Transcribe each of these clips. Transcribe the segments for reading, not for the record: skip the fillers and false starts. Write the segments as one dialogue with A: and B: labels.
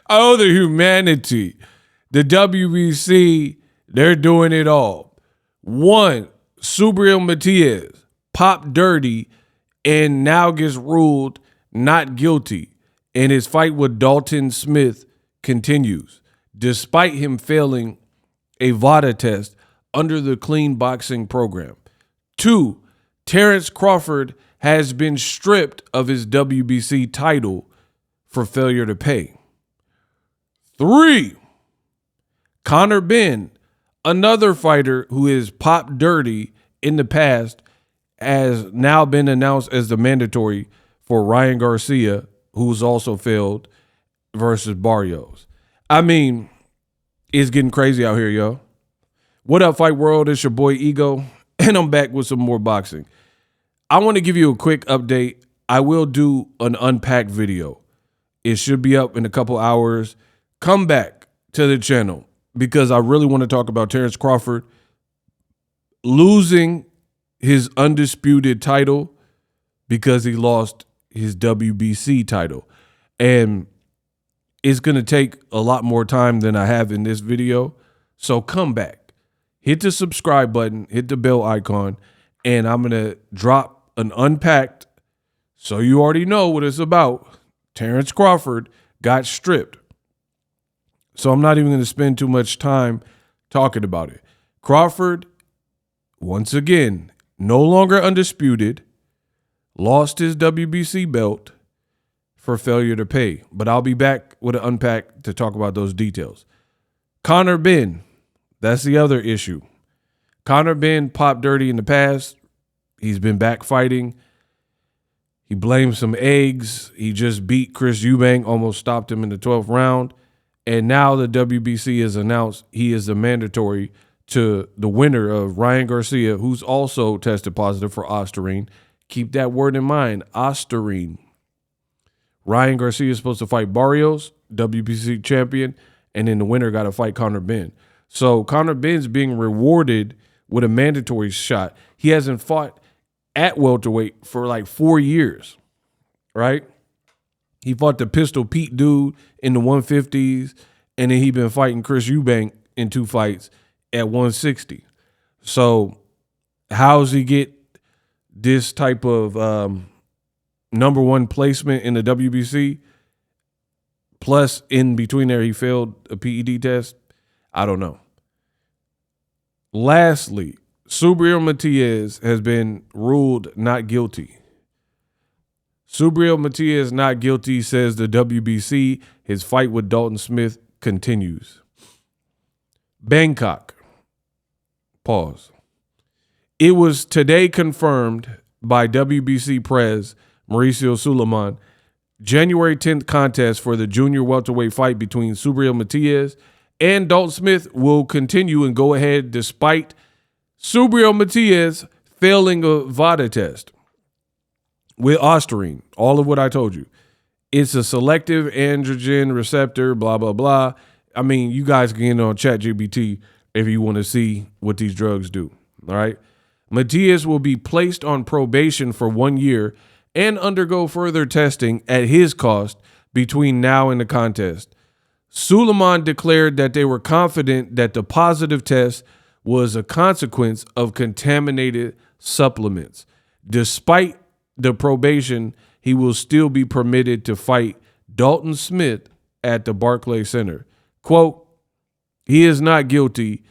A: Oh, the humanity. The WBC, they're doing it all. One, Subriel Matias popped dirty and now gets ruled not guilty. And his fight with Dalton Smith continues, despite him failing a VADA test under the clean boxing program. Two, Terence Crawford has been stripped of his WBC title for failure to pay. Three, Conor Benn, another fighter who is popped dirty in the past, has now been announced as the mandatory for Ryan Garcia, who's also failed, versus Barrios. I mean, it's getting crazy out here, yo. What up, Fight World? It's your boy Ego, and I'm back with some more boxing. I want to give you a quick update. I will do an unpacked video. It should be up in a couple hours. Come back to the channel because I really want to talk about Terence Crawford losing his undisputed title because he lost his WBC title. And it's going to take a lot more time than I have in this video. So come back, hit the subscribe button, hit the bell icon, and I'm going to drop an unpacked, so you already know what it's about. Terence Crawford got stripped. So I'm not even going to spend too much time talking about it. Crawford, once again, no longer undisputed, lost his WBC belt for failure to pay. But I'll be back with an unpack to talk about those details. Conor Benn, that's the other issue. Conor Benn popped dirty in the past. He's been back fighting. He blamed some eggs. He just beat Chris Eubank, almost stopped him in the 12th round. And now the WBC has announced he is the mandatory to the winner of Ryan Garcia, who's also tested positive for Ostarine. Keep that word in mind, Ostarine. Ryan Garcia is supposed to fight Barrios, WBC champion, and then the winner got to fight Conor Benn. So Conor Benn's being rewarded with a mandatory shot. He hasn't fought at welterweight for like 4 years, right? He fought the Pistol Pete dude in the 150s, and then he been fighting Chris Eubank in 2 fights at 160. So how's he get this type of #1 placement in the WBC? Plus, in between there, he failed a PED test. I don't know. Lastly, Subriel Matias has been ruled not guilty. Subriel Matias not guilty, says the WBC. His fight with Dalton Smith continues. Bangkok. Pause. It was today confirmed by WBC Prez Mauricio Suleiman, January 10th contest for the junior welterweight fight between Subriel Matias and Dalton Smith will continue and go ahead despite Subriel Matias failing a VADA test with Ostarine, all of what I told you. It's a selective androgen receptor, blah, blah, blah. I mean, you guys can get on ChatGPT if you want to see what these drugs do, all right? Matias will be placed on probation for 1 year and undergo further testing at his cost between now and the contest. Suleiman declared that they were confident that the positive test was a consequence of contaminated supplements. Despite the probation, he will still be permitted to fight Dalton Smith at the Barclays Center. Quote, he is not guilty.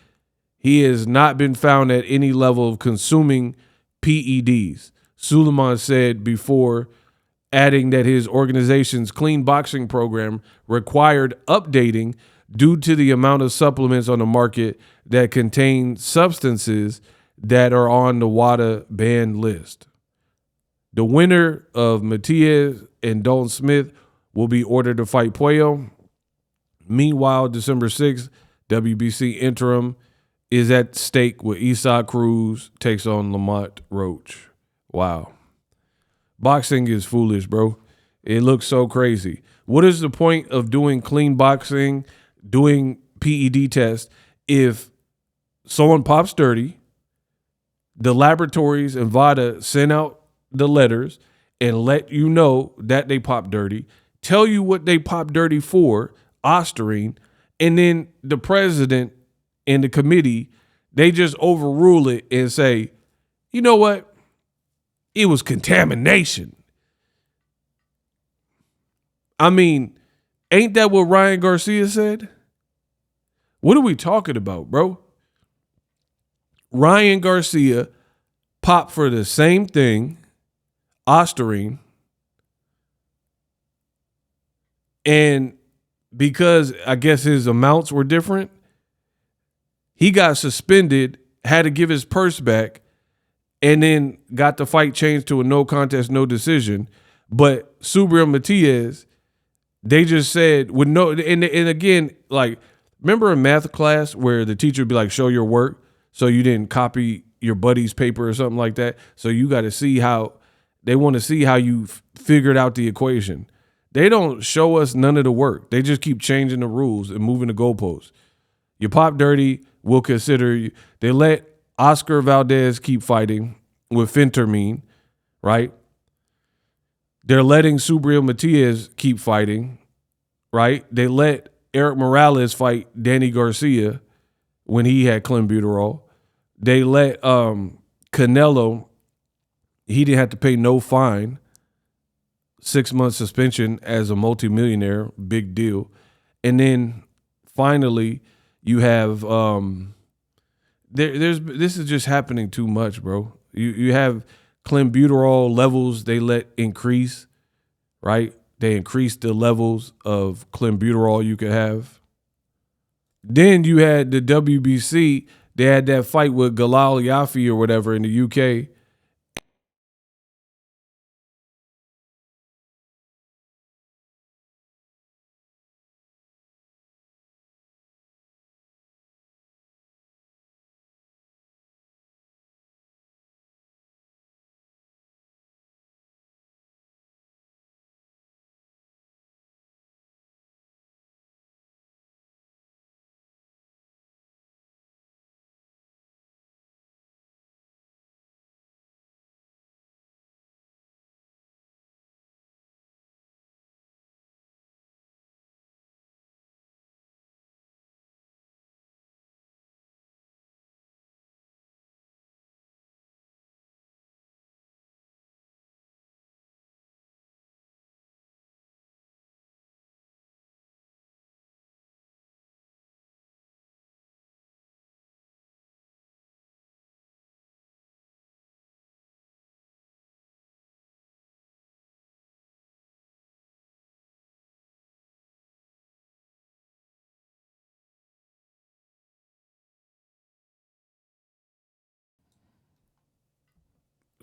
A: He has not been found at any level of consuming PEDs, Suleiman said before, adding that his organization's clean boxing program required updating due to the amount of supplements on the market that contain substances that are on the WADA banned list. The winner of Matias and Dalton Smith will be ordered to fight Puello. Meanwhile, December 6th, WBC interim is at stake with Isaac Cruz takes on Lamont Roach. Wow. Boxing is foolish, bro. It looks so crazy. What is the point of doing clean boxing, doing PED tests, if someone pops dirty, the laboratories and VADA send out the letters and let you know that they pop dirty, tell you what they pop dirty for, Osterine, and then the president and the committee, they just overrule it and say, you know what? It was contamination. I mean, ain't that what Ryan Garcia said? What are we talking about, bro? Ryan Garcia popped for the same thing, Osterine, and because I guess his amounts were different, he got suspended, had to give his purse back, and then got the fight changed to a no contest, no decision. But Subriel Matias, they just said with no, and again, like, remember in math class where the teacher would be like, show your work, so you didn't copy your buddy's paper or something like that. So you got to see how, they want to see how you figured out the equation. They don't show us none of the work. They just keep changing the rules and moving the goalposts. You pop dirty, we'll consider you. They let Oscar Valdez keep fighting with phentermine, right? They're letting Subriel Matias keep fighting, right? They let Eric Morales fight Danny Garcia when he had clenbuterol. They let Canelo, he didn't have to pay no fine, 6-month suspension as a multimillionaire, big deal. And then finally you have this is just happening too much, bro. You have clenbuterol levels they let increase, right? They increased the levels of clenbuterol you could have. Then you had the WBC. They had that fight with Galal Yafi or whatever in the UK.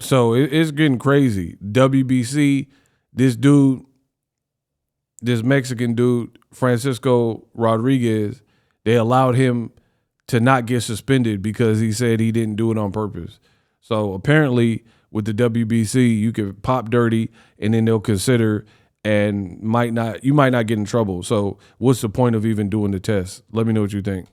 A: So it's getting crazy. WBC, this dude, this Mexican dude, Francisco Rodriguez, they allowed him to not get suspended because he said he didn't do it on purpose. So apparently with the WBC, you could pop dirty and then they'll consider and you might not get in trouble. So what's the point of even doing the test? Let me know what you think.